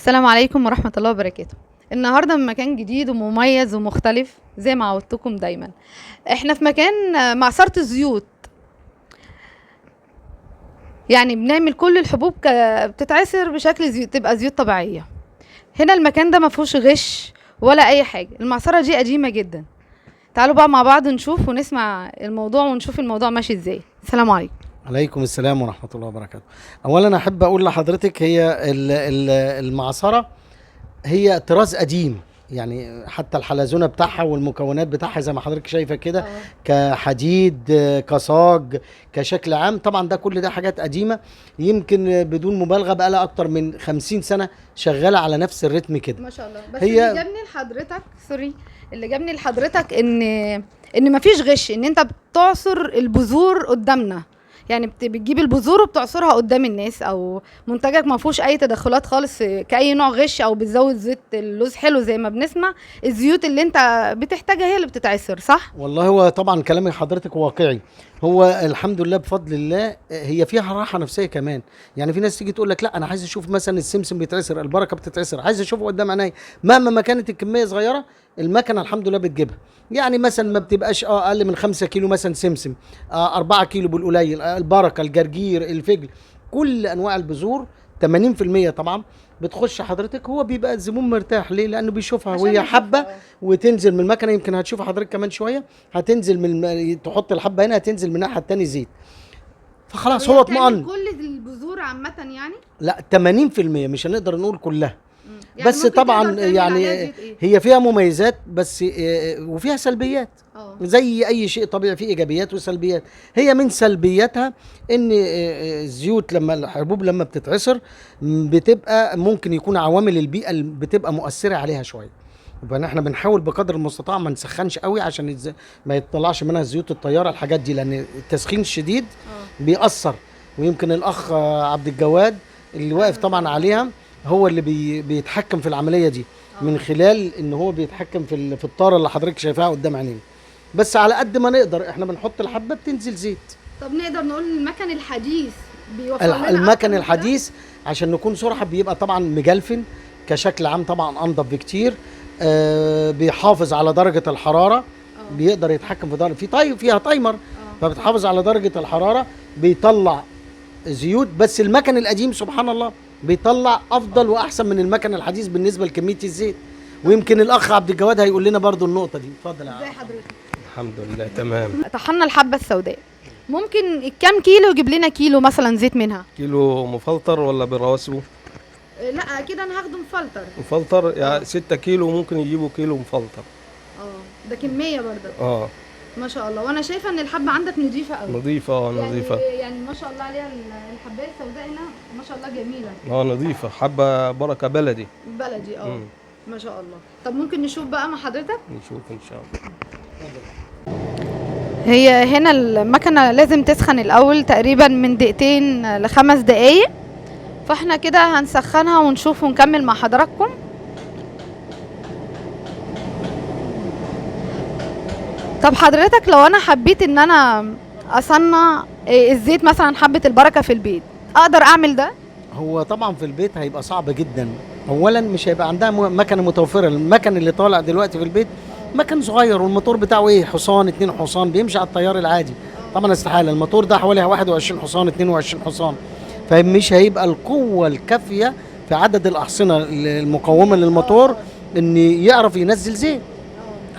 السلام عليكم ورحمة الله وبركاته. النهاردة من مكان جديد ومميز ومختلف زي ما عودتكم دايما. احنا في مكان معصرة الزيوت، يعني بنعمل كل الحبوب بتتعصر بشكل زيوت، تبقى زيوت طبيعية. هنا المكان ده مفهوش غش ولا اي حاجة. المعصرة دي قديمة جدا. تعالوا بقى مع بعض نشوف ونسمع الموضوع ونشوف الموضوع ماشي ازاي. السلام عليكم. عليكم السلام ورحمة الله وبركاته. أولا أحب أقول لحضرتك هي المعصرة هي طراز قديم، يعني حتى الحلزونة بتاعها والمكونات بتاعها زي ما حضرتك شايفة كده، كحديد، كصاج، كشكل عام. طبعا ده كل ده حاجات قديمة، يمكن بدون مبالغة بقى لها أكتر من 50 سنة شغالة على نفس الريتم كده ما شاء الله. بس هي اللي جابني لحضرتك اللي جابني لحضرتك ان مفيش غش، ان انت بتعصر البذور قدامنا، يعني بتجيب البذور وبتعصرها قدام الناس، او منتجك ما فيهوش اي تدخلات خالص كاي نوع غش او بتزود زيت اللوز حلو زي ما بنسمع. الزيوت اللي انت بتحتاجها هي اللي بتتعصر، صح؟ والله هو طبعا كلام حضرتك واقعي. هو الحمد لله بفضل الله هي فيها راحه نفسيه كمان. يعني في ناس تيجي تقول لك لا انا عايز اشوف مثلا السمسم بيتعصر، البركه بتتعصر، عايز اشوفه قدام عيني. مهما ما كانت الكميه صغيره المكنه الحمد لله بتجيبها. يعني مثلا ما بتبقاش اقل من 5 كيلو مثلا سمسم، 4 كيلو بالقليل، البركه، الجرجير، الفجل، كل انواع البذور 80% طبعا بتخش حضرتك. هو بيبقى الزبون مرتاح ليه؟ لانه بيشوفها وهي حبه وتنزل من المكنه. يمكن هتشوف حضرتك كمان شويه هتنزل تحط الحبه هنا هتنزل من الناحيه الثانيه زيت، فخلاص هو اطمئن. كل البذور عامه يعني؟ لا 80%، مش هنقدر نقول كلها. يعني بس طبعا يعني هي فيها مميزات بس وفيها سلبيات. زي اي شيء طبيعي فيه ايجابيات وسلبيات. هي من سلبياتها ان الزيوت لما الحبوب لما بتتعصر بتبقى ممكن يكون عوامل البيئه اللي بتبقى مؤثره عليها شويه. يبقى احنا بنحاول بقدر المستطاع ما نسخنش قوي عشان ما يطلعش منها زيوت الطياره الحاجات دي، لان التسخين الشديد بيأثر. ويمكن الاخ عبد الجواد اللي واقف طبعا عليها هو اللي بيتحكم في العمليه دي من خلال ان هو بيتحكم في الطاره اللي حضرتك شايفاها قدام عينينا. بس على قد ما نقدر احنا بنحط الحبه بتنزل زيت. طب نقدر نقول المكن الحديث بيوفر لنا المكن الحديث عشان نكون صراحه بيبقى طبعا مجلفن كشكل عام، طبعا انضف بكتير. بيحافظ على درجه الحراره. بيقدر يتحكم في درجه فيها تايمر، فبتحافظ على درجه الحراره. بيطلع زيوت. بس المكن القديم سبحان الله بيطلع افضل واحسن من المكن الحديث بالنسبه لكميه الزيت. ويمكن الاخ عبد الجواد هيقول لنا برضو النقطه دي. اتفضل يا ازي حضرتك؟ الحمد لله تمام. طحنا الحبه السوداء، ممكن كام كيلو يجيب لنا كيلو مثلا زيت منها؟ كيلو مفلتر ولا برواسبه؟ لا كده انا هاخده مفلتر يعني 6 كيلو ممكن يجيبوا كيلو مفلتر. ده كميه برضه. ما شاء الله. وانا شايفه ان الحبه عندك نظيفه قوي. نظيفه نظيفه يعني ما شاء الله عليها. الحبايه السوداء هنا ما شاء الله جميله. نظيفه، حبه بركه بلدي. ما شاء الله. طب ممكن نشوف بقى مع حضرتك؟ نشوف ان شاء الله. هي هنا المكنه لازم تسخن الاول تقريبا من 2 ل5 دقايق، فاحنا كده هنسخنها ونشوف ونكمل مع حضراتكم. طب حضرتك لو انا حبيت ان انا اصنع الزيت مثلا حبة البركة في البيت، اقدر اعمل ده؟ هو طبعا في البيت هيبقى صعب جدا. اولا مش هيبقى عندها مكنه متوفره. المكن اللي طالع دلوقتي في البيت مكن صغير، والموتور بتاعه ايه، حصان 2 حصان، بيمشي على التيار العادي. طبعا استحاله. الموتور ده حوالي 21 حصان 22 حصان، فمش هيبقى القوه الكافيه في عدد الاحصنه المقومه للموتور ان يعرف ينزل زيت.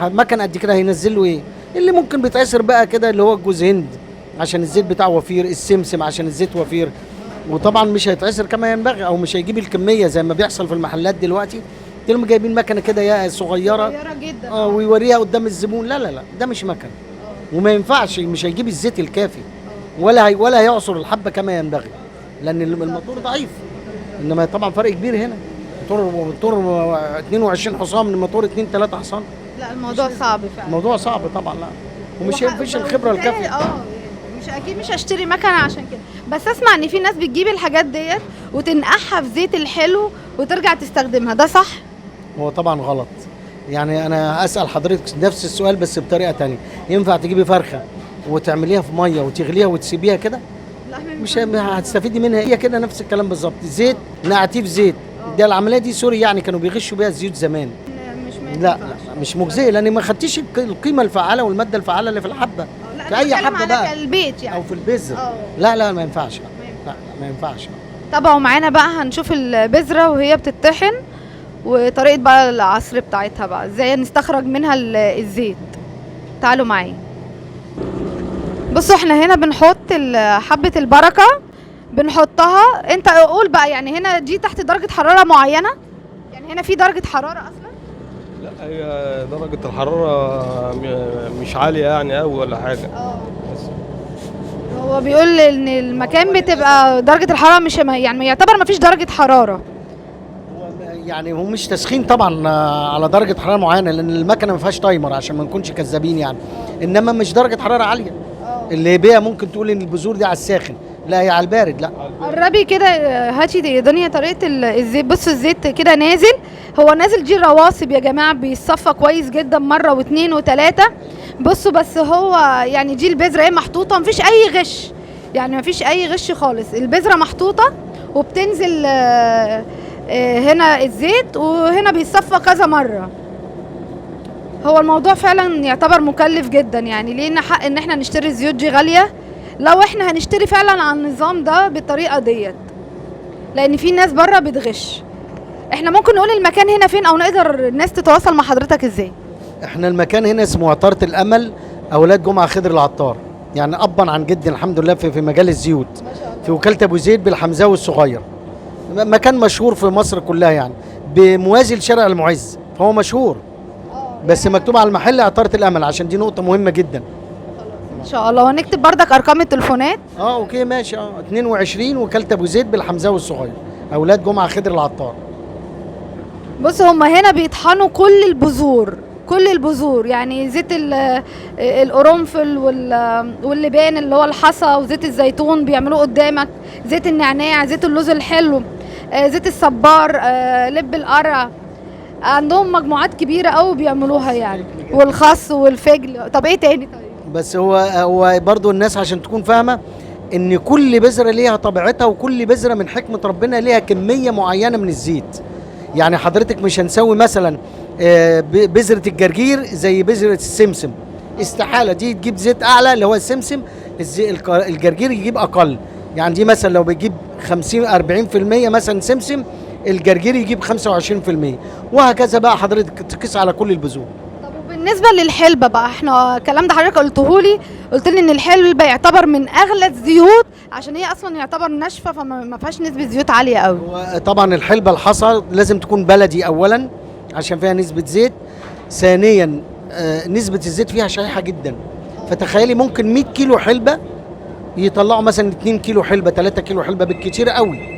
مكن قد كده هينزل له ايه؟ اللي ممكن بيتعصر بقى كده اللي هو الجوز هند عشان الزيت بتاعه وفير، السمسم عشان الزيت وفير. وطبعا مش هيتعصر كما ينبغي، او مش هيجيب الكميه زي ما بيحصل في المحلات دلوقتي. تلاقيهم جايبين مكنه كده يا صغيره جدا ويوريها قدام الزبون. لا لا لا، ده مش مكن وما ينفعش. مش هيجيب الزيت الكافي ولا هيعصر الحبه كما ينبغي، لان الموتور ضعيف. انما طبعا فرق كبير هنا. موتور 22 حصان من موتور 2 3 حصان. لا الموضوع صعب فعلا. الموضوع صعب طبعا. لا ومش فيش الخبره الكافيه. مش اكيد مش هشتري مكنه عشان كده. بس اسمع ان في ناس بتجيب الحاجات ديت وتنقعها في زيت الحلو وترجع تستخدمها، ده صح؟ هو طبعا غلط. يعني انا اسال حضرتك نفس السؤال بس بطريقه تانية. ينفع تجيبي فرخه وتعمليها في ميه وتغليها وتسيبيها كده؟ لا مش هتستفيدي منها. هي كده نفس الكلام بالظبط. زيت نقعتيه في زيت ده العمليه دي سوري يعني كانوا بيغشوا بيها الزيوت زمان. لا مش مجزيه، لان ما خدتيش القيمه الفعاله والماده الفعاله اللي في الحبه. في اي حبه بقى البيت يعني او في البذر. لا ما ينفعش. لا ما ينفعش. تابعوا معانا بقى، هنشوف البذره وهي بتتطحن وطريقه بقى العصر بتاعتها بقى ازاي نستخرج منها الزيت. تعالوا معايا. بصوا احنا هنا بنحط حبه البركه، بنحطها. انت قول بقى يعني هنا دي تحت درجه حراره معينه؟ يعني هنا في درجه حراره اصلا؟ لا، هي درجة الحرارة مش عالية يعني أوي ولا حاجة. هو بيقول ان المكان بتبقى درجة الحرارة مش يعني يعتبر ما فيش درجة حرارة. يعني هو مش تسخين طبعا على درجة حرارة معينة، لأن المكنة ما فيهاش تايمر عشان ما نكونش كذابين يعني. إنما مش درجة حرارة عالية اللي بيها ممكن تقول إن البذور دي على الساخن، لا هي على البارد. لا قربي كده هاتي دنيا طريقة الزيت. بصوا الزيت كده نازل، هو نازل دي رواسب يا جماعة، بيتصفى كويس جدا مرة واثنين وثلاثة. بصوا بس هو يعني دي البذرة ايه محطوطة، مفيش أي غش، يعني مفيش أي غش خالص. البذرة محطوطة وبتنزل هنا الزيت، وهنا بيتصفى كذا مرة. هو الموضوع فعلا يعتبر مكلف جدا، يعني لينا حق ان احنا نشتري الزيوت دي غالية لو احنا هنشتري فعلا عن النظام ده بالطريقة ديت، لان في ناس بره بتغش. احنا ممكن نقول المكان هنا فين، او نقدر الناس تتواصل مع حضرتك ازاي؟ احنا المكان هنا اسمه عطارة الامل، اولاد جمعة خضر العطار، يعني ابا عن جد الحمد لله في مجال الزيوت، في وكالة ابو زيد بالحمزاوي الصغير. مكان مشهور في مصر كلها يعني، بموازي لشارع المعز، فهو مشهور. بس مكتوب على المحل عطارة الامل، عشان دي نقطة مهمة جدا. ان شاء الله. ونكتب بردك ارقام التليفونات. اوكي ماشي. 22 وكالة ابو زيد بالحمزاوي الصغير، اولاد جمعة خضر العطار. بصوا هما هنا بيطحنوا كل البذور، يعني زيت القرنفل واللبان اللي هو الحصى، وزيت الزيتون بيعملوه قدامك، زيت النعناع، زيت اللوز الحلو، زيت الصبار، لب القرع. عندهم مجموعات كبيرة قوي بيعملوها يعني، والخس والفجل. طب ايه تاني؟ طيب بس هو برضو الناس عشان تكون فاهمة ان كل بذرة ليها طبيعتها، وكل بذرة من حكمة ربنا ليها كمية معينة من الزيت. يعني حضرتك مش هنسوي مثلا بذرة الجرجير زي بذرة السمسم، استحالة. دي تجيب زيت اعلى اللي هو السمسم، الجرجير يجيب اقل. يعني دي مثلا لو بتجيب 40% مثلا سمسم، الجرجير يجيب 25%، وهكذا بقى حضرتك تقيس على كل البذور. طب وبالنسبة للحلبة بقى، احنا الكلام ده حضرتك قلت لي ان الحلبة يعتبر من اغلى الزيوت، عشان هي اصلا يعتبر ناشفة فما فيهاش نسبة زيوت عالية قوي. طبعا الحلبة الحصى لازم تكون بلدي اولا عشان فيها نسبة زيت، ثانيا نسبة الزيت فيها شحيحة جدا. فتخيلي ممكن 100 كيلو حلبة يطلعوا مثلا 2 كيلو حلبة، 3 كيلو حلبة بالكتير قوي.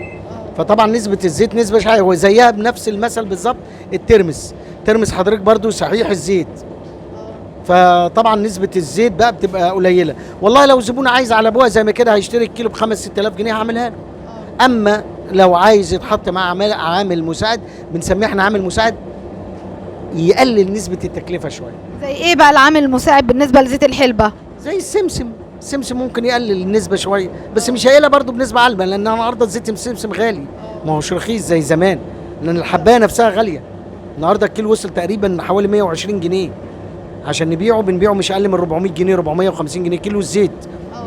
فطبعا نسبة الزيت نسبة شحيحة، وزيها بنفس المثل بالظبط الترمس حضرتك برضو صحيح الزيت، فطبعا نسبة الزيت بقى بتبقى قليلة. والله لو زبون عايز على ابوها زي ما كده هيشتري الكيلو ب5-6 آلاف جنيه هعملها له. اما لو عايز يتحط مع عامل مساعد، بنسميه احنا عامل مساعد، يقلل نسبة التكلفة شوية. زي ايه بقى العامل المساعد بالنسبة لزيت الحلبة؟ زي السمسم ممكن يقلل النسبة شوية، بس مش هيقلها برضو بنسبة عالية، لان النهارده زيت السمسم غالي، ما هوش رخيص زي زمان، لان الحباية نفسها غالية. النهارده الكيلو وصل تقريبا حوالي 120 جنيه، عشان بنبيعه مش اقل من 400 جنيه 450 جنيه كيلو الزيت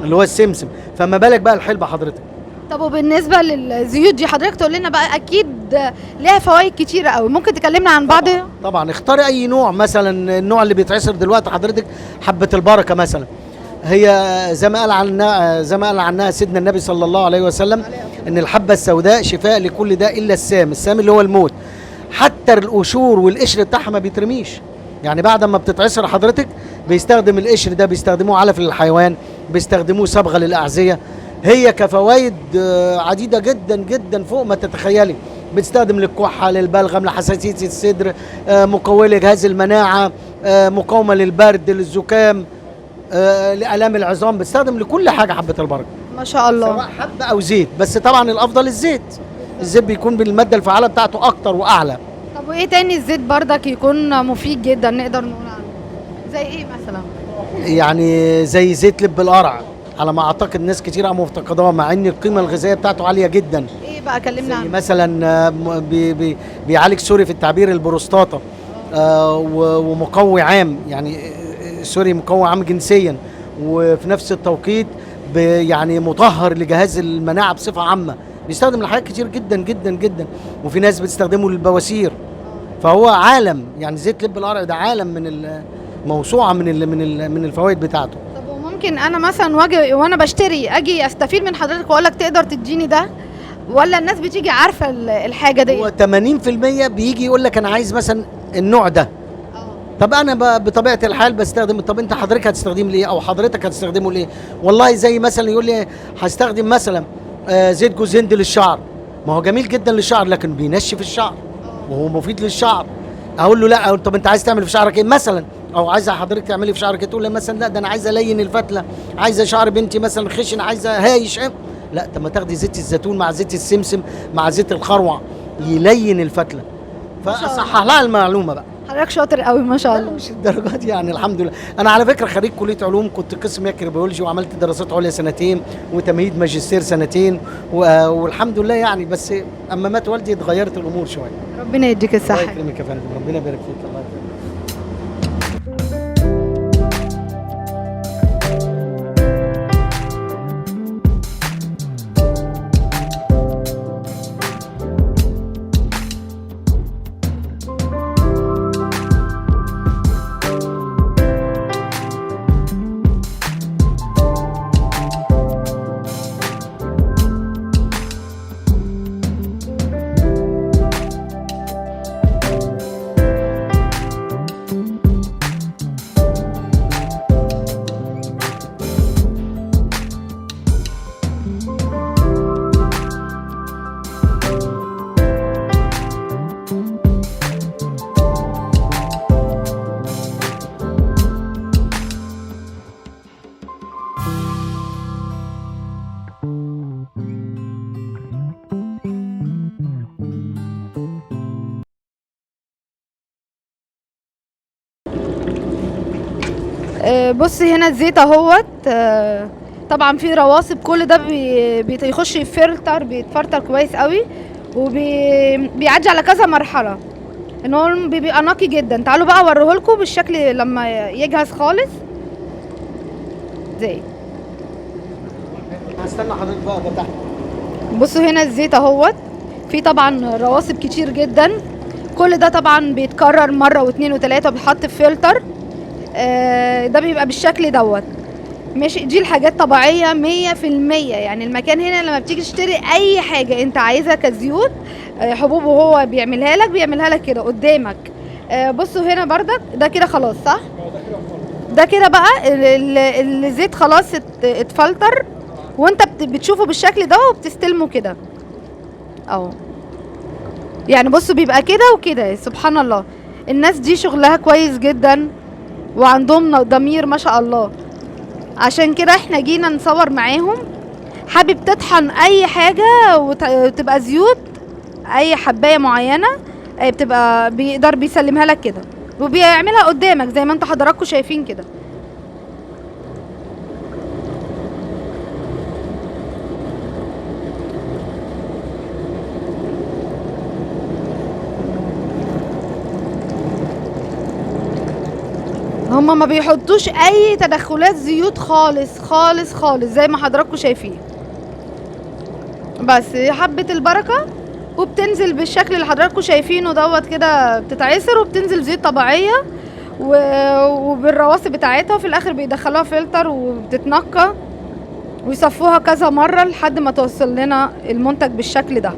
اللي هو السمسم، فما بالك بقى الحلبة حضرتك. طب وبالنسبة للزيوت دي حضرتك تقول لنا بقى، اكيد ليها فوائد كتيرة قوي، ممكن تكلمنا عن بعض؟ طبعا اختاري اي نوع. مثلا النوع اللي بيتعصر دلوقتي حضرتك حبة البركة مثلا، هي زي ما قال عنها سيدنا النبي صلى الله عليه وسلم ان الحبة السوداء شفاء لكل داء الا السام اللي هو الموت. حتى القشور والقشر بتاعها ما بيترميش، يعني بعد ما بتتعصر حضرتك بيستخدم القشر ده، بيستخدموه علف للحيوان، بيستخدموه صبغة للأعزية. هي كفوائد عديدة جدا جدا فوق ما تتخيلي. بتستخدم للكحة، للبلغم، لحساسية الصدر، مقوية لجهاز المناعة، مقاومة للبرد، للزكام، لآلام العظام. بتستخدم لكل حاجة حبة البركة ما شاء الله، سواء حبة أو زيت. بس طبعا الأفضل الزيت بيكون بالمادة الفعالة بتاعته أكتر وأعلى. طب وايه تاني الزيت بردك يكون مفيد جدا نقدر نقول عنه؟ زي ايه مثلا؟ يعني زي زيت لب القرع، على ما اعتقد ناس كتير مفتقداه، مع ان القيمه الغذائيه بتاعته عاليه جدا. ايه ايه بقى؟ كلمنا عنه. مثلا بيعالج سوري في التعبير البروستاتا، ومقوي عام، يعني سوري مقوي عام جنسيا، وفي نفس التوقيت يعني مطهر لجهاز المناعه بصفه عامه. بيستخدم لحاجات كتير جدا جدا جدا، وفي ناس بتستخدمه للبواسير. فهو عالم، يعني زيت لب القرع ده عالم من موسوعه من الفوائد بتاعته. طب وممكن انا مثلا وانا بشتري اجي استفيد من حضرتك واقول لك تقدر تديني ده، ولا الناس بتيجي عارفه الحاجه دي؟ هو 80% بيجي يقول لك انا عايز مثلا النوع ده. طب انا بطبيعه الحال بستخدم. طب انت حضرتك هتستخدمه ليه، او حضرتك هتستخدمه ليه؟ والله زي مثلا يقول لي هستخدم مثلا زيت جوز هند للشعر. ما هو جميل جدا للشعر، لكن بينشف الشعر وهو مفيد للشعر. اقول له لا. أقول طب انت عايز تعمل في شعرك ايه مثلا، او عايزه حضرتك تعملي في شعرك ايه؟ تقول لي مثلا لا ده انا عايزه الين الفتله، عايزه شعر بنتي مثلا خشن، عايزه هايش. لا، طب ما تاخدي زيت الزيتون مع زيت السمسم مع زيت الخروع يلين الفتله. فاصحح لها المعلومه بقى. حضرتك شاطر قوي ما شاء الله. مش الدرجات دي يعني، الحمد لله. انا على فكره خريج كليه علوم، كنت قسم ميكروبيولوجي، وعملت دراسات عليا سنتين، وتمهيد ماجستير سنتين، والحمد لله يعني. بس اما مات والدي اتغيرت الامور شويه. ربنا يديك الصحه. الله يكرمك يا فندم، ربنا يبارك فيك. الله يكرمك. بص هنا الزيت اهوت. طبعا في رواسب، كل ده بيخش فلتر، بيتفلتر كويس قوي، وبيعدي على كذا مرحله ان هو بيبقى نقي جدا. تعالوا بقى اوريهولكم بالشكل لما يجهز خالص زي. هستنى حضرتك بقى ده تحت. بصوا هنا الزيت اهوت، في طبعا رواسب كتير جدا. كل ده طبعا بيتكرر مره واثنين وثلاثه، بيتحط في فلتر. ده بيبقى بالشكل دوت. ماشي، دي الحاجات طبيعيه 100%. يعني المكان هنا لما بتيجي تشتري اي حاجه انت عايزها كزيوت حبوب، وهو بيعملها لك كده قدامك. بصوا هنا بردك ده كده خلاص، صح؟ ده كده بقى الزيت خلاص اتفلتر، وانت بتشوفه بالشكل ده وبتستلمه كده اهو. يعني بصوا بيبقى كده وكده. سبحان الله، الناس دي شغلها كويس جدا وعندهم ضمير ما شاء الله. عشان كده احنا جينا نصور معاهم. حابب تطحن اي حاجة وتبقى زيوت، اي حباية معينة بتبقى بيقدر بيسلمها لك كده، وبيعملها قدامك زي ما انتوا حضراتكم شايفين كده. هما ما بيحطوش اي تدخلات زيوت خالص خالص خالص زي ما حضراتكم شايفين. بس حبة البركة، وبتنزل بالشكل اللي حضراتكم شايفينه دوت كده، بتتعصر وبتنزل زيت طبيعية وبالرواسب بتاعتها. وفي الاخر بيدخلوها فلتر وبتتنقى ويصفوها كذا مرة لحد ما توصل لنا المنتج بالشكل ده.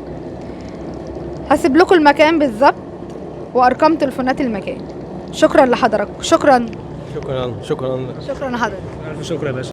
هسيب لكم المكان بالظبط وارقام تليفونات المكان. شكرا لحضراتكم. شكرا شكرا لحضرتك. الف شكر يا باشا.